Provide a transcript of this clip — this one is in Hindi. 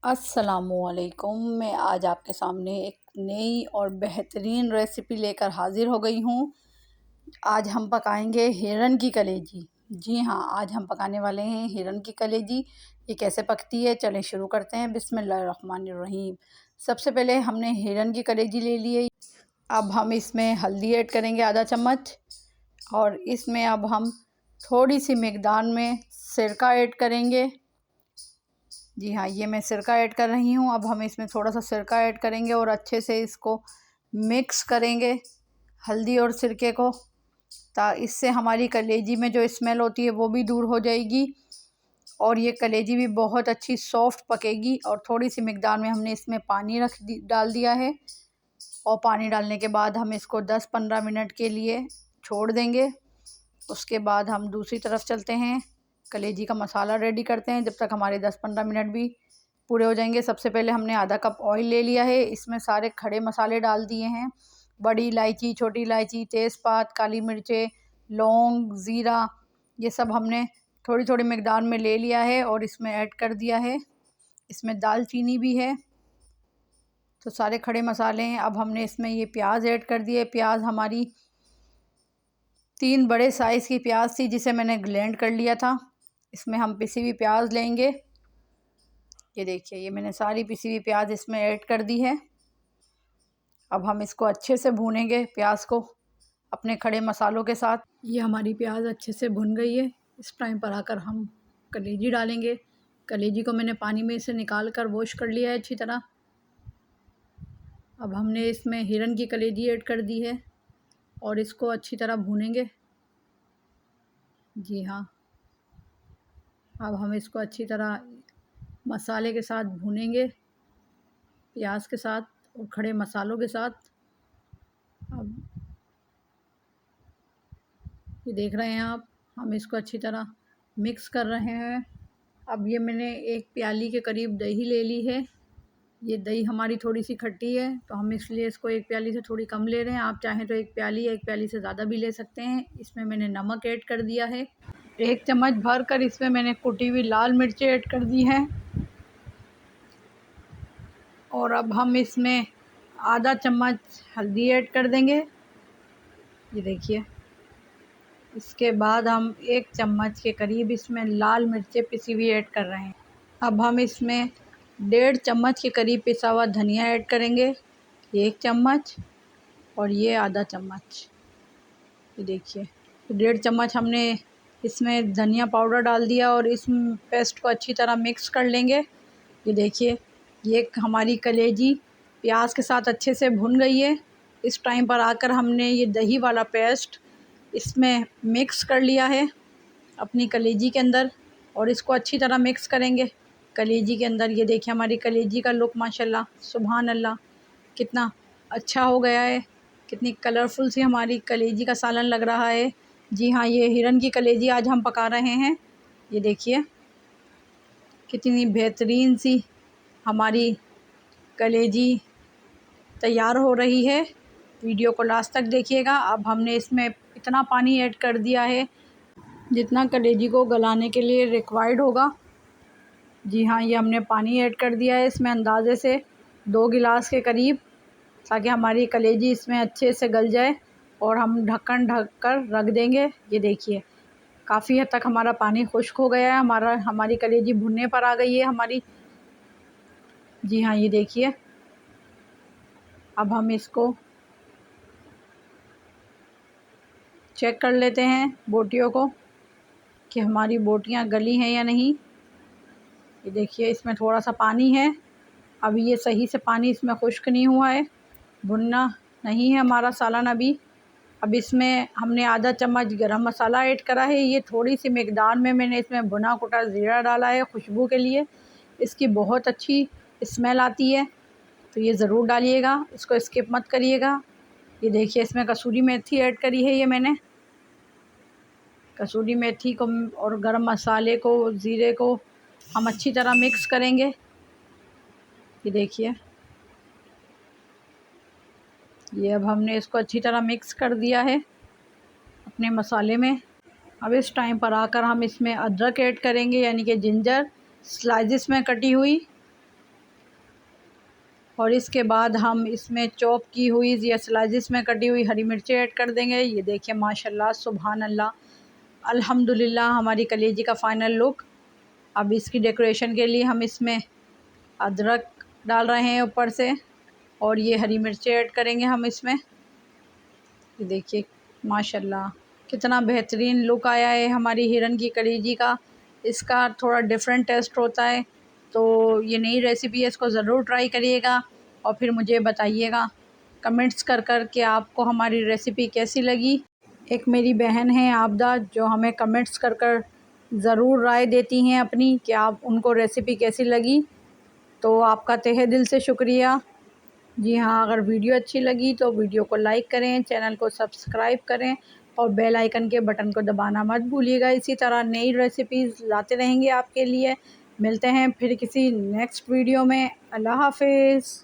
अस्सलामुअलैकुम। मैं आज आपके सामने एक नई और बेहतरीन रेसिपी लेकर हाज़िर हो गई हूँ। आज हम पकाएंगे हिरन की कलेजी। जी हाँ, आज हम पकाने वाले हैं हिरन की कलेजी। ये कैसे पकती है, चलें शुरू करते हैं। बिस्मिल्लाहिर्रहमानिर्रहीम। सबसे पहले हमने हिरन की कलेजी ले ली है। अब हम इसमें हल्दी ऐड करेंगे आधा चम्मच, और इसमें अब हम थोड़ी सी मिकदार में सिरका ऐड करेंगे। जी हाँ, ये मैं सिरका ऐड कर रही हूँ। अब हम इसमें थोड़ा सा सिरका ऐड करेंगे और अच्छे से इसको मिक्स करेंगे, हल्दी और सिरके को, इससे हमारी कलेजी में जो स्मेल होती है वो भी दूर हो जाएगी और ये कलेजी भी बहुत अच्छी सॉफ्ट पकेगी। और थोड़ी सी मिकदार में हमने इसमें पानी डाल दिया है, और पानी डालने के बाद हम इसको 10-15 मिनट के लिए छोड़ देंगे। उसके बाद हम दूसरी तरफ चलते हैं, कलेजी का मसाला रेडी करते हैं। जब तक हमारे 10-15 मिनट भी पूरे हो जाएंगे, सबसे पहले हमने आधा कप ऑयल ले लिया है। इसमें सारे खड़े मसाले डाल दिए हैं, बड़ी इलायची, छोटी इलायची, तेज़पात, काली मिर्चें, लौंग, ज़ीरा, ये सब हमने थोड़ी थोड़ी मिकदार में ले लिया है और इसमें ऐड कर दिया है। इसमें दालचीनी भी है। तो सारे खड़े मसाले हैं। अब हमने इसमें ये प्याज ऐड कर दिए। प्याज हमारी 3 बड़े साइज़ की प्याज थी, जिसे मैंने ग्राइंड कर लिया था। इसमें हम पिसी हुई प्याज लेंगे। ये देखिए, ये मैंने सारी पिसी हुई प्याज इसमें ऐड कर दी है। अब हम इसको अच्छे से भूनेंगे, प्याज को अपने खड़े मसालों के साथ। ये हमारी प्याज अच्छे से भुन गई है। इस टाइम पर आकर हम कलेजी डालेंगे। कलेजी को मैंने पानी में से निकाल कर वॉश कर लिया है अच्छी तरह। अब हमने इसमें हिरन की कलेजी ऐड कर दी है और इसको अच्छी तरह भूनेंगे। जी हाँ, अब हम इसको अच्छी तरह मसाले के साथ भूनेंगे, प्याज के साथ और खड़े मसालों के साथ। अब ये देख रहे हैं आप, हम इसको अच्छी तरह मिक्स कर रहे हैं। अब ये मैंने 1 प्याली के करीब दही ले ली है। ये दही हमारी थोड़ी सी खट्टी है, तो हम इसलिए इसको 1 प्याली से थोड़ी कम ले रहे हैं। आप चाहें तो 1 प्याली या 1 प्याली से ज़्यादा भी ले सकते हैं। इसमें मैंने नमक ऐड कर दिया है। 1 चम्मच भर कर इसमें मैंने कुटी हुई लाल मिर्चें ऐड कर दी हैं। और अब हम इसमें आधा चम्मच हल्दी ऐड कर देंगे। ये देखिए, इसके बाद हम 1 चम्मच के करीब इसमें लाल मिर्चें पिसी हुई ऐड कर रहे हैं। अब हम इसमें 1.5 चम्मच के करीब पिसा हुआ धनिया ऐड करेंगे। 1 चम्मच और ये आधा चम्मच। ये देखिए, 1.5 चम्मच हमने इसमें धनिया पाउडर डाल दिया और इस पेस्ट को अच्छी तरह मिक्स कर लेंगे। ये देखिए, ये हमारी कलेजी प्याज के साथ अच्छे से भुन गई है। इस टाइम पर आकर हमने ये दही वाला पेस्ट इसमें मिक्स कर लिया है अपनी कलेजी के अंदर, और इसको अच्छी तरह मिक्स करेंगे कलेजी के अंदर। ये देखिए, हमारी कलेजी का लुक माशाल्लाह सुभान अल्लाह कितना अच्छा हो गया है। कितनी कलरफुल सी हमारी कलेजी का सालन लग रहा है। जी हाँ, ये हिरन की कलेजी आज हम पका रहे हैं। ये देखिए, कितनी बेहतरीन सी हमारी कलेजी तैयार हो रही है। वीडियो को लास्ट तक देखिएगा। अब हमने इसमें इतना पानी ऐड कर दिया है जितना कलेजी को गलाने के लिए रिक्वायर्ड होगा। जी हाँ, ये हमने पानी ऐड कर दिया है इसमें अंदाज़े से 2 गिलास के करीब, ताकि हमारी कलेजी इसमें अच्छे से गल जाए। और हम ढक्कन ढक कर रख देंगे। ये देखिए, काफ़ी हद तक हमारा पानी खुश्क हो गया है। हमारी कलेजी भुनने पर आ गई है हमारी। जी हाँ, ये देखिए, अब हम इसको चेक कर लेते हैं बोटियों को कि हमारी बोटियाँ गली हैं या नहीं। ये देखिए, इसमें थोड़ा सा पानी है। अभी ये सही से पानी इसमें खुश्क नहीं हुआ है, भुनना नहीं है हमारा सालन अभी। अब इसमें हमने आधा चम्मच गरम मसाला ऐड करा है। ये थोड़ी सी मिकदार में मैंने इसमें भुना कुटा ज़ीरा डाला है खुशबू के लिए। इसकी बहुत अच्छी स्मेल आती है, तो ये ज़रूर डालिएगा, इसको स्किप मत करिएगा। ये देखिए, इसमें कसूरी मेथी ऐड करी है। ये मैंने कसूरी मेथी को और गरम मसाले को, ज़ीरे को हम अच्छी तरह मिक्स करेंगे। ये देखिए, ये अब हमने इसको अच्छी तरह मिक्स कर दिया है अपने मसाले में। अब इस टाइम पर आकर हम इसमें अदरक ऐड करेंगे, यानी कि जिंजर स्लाइसिस में कटी हुई। और इसके बाद हम इसमें चॉप की हुई या स्लाइसिस में कटी हुई हरी मिर्ची ऐड कर देंगे। ये देखिए माशाल्लाह सुभान अल्लाह, अल्हम्दुलिल्लाह हमारी कलेजी का फ़ाइनल लुक। अब इसकी डेकोरेशन के लिए हम इसमें अदरक डाल रहे हैं ऊपर से, और ये हरी मिर्ची ऐड करेंगे हम इसमें। ये देखिए माशाल्लाह कितना बेहतरीन लुक आया है हमारी हिरन की कलेजी का। इसका थोड़ा डिफरेंट टेस्ट होता है, तो ये नई रेसिपी है, इसको ज़रूर ट्राई करिएगा और फिर मुझे बताइएगा कमेंट्स कर कि आपको हमारी रेसिपी कैसी लगी। एक मेरी बहन है आबदा, जो हमें कमेंट्स कर ज़रूर राय देती हैं अपनी कि आप उनको रेसिपी कैसी लगी, तो आपका तहे दिल से शुक्रिया। जी हाँ, अगर वीडियो अच्छी लगी तो वीडियो को लाइक करें, चैनल को सब्सक्राइब करें और बेल आइकन के बटन को दबाना मत भूलिएगा। इसी तरह नई रेसिपीज़ लाते रहेंगे आपके लिए। मिलते हैं फिर किसी नेक्स्ट वीडियो में। अल्लाह हाफ़िज़।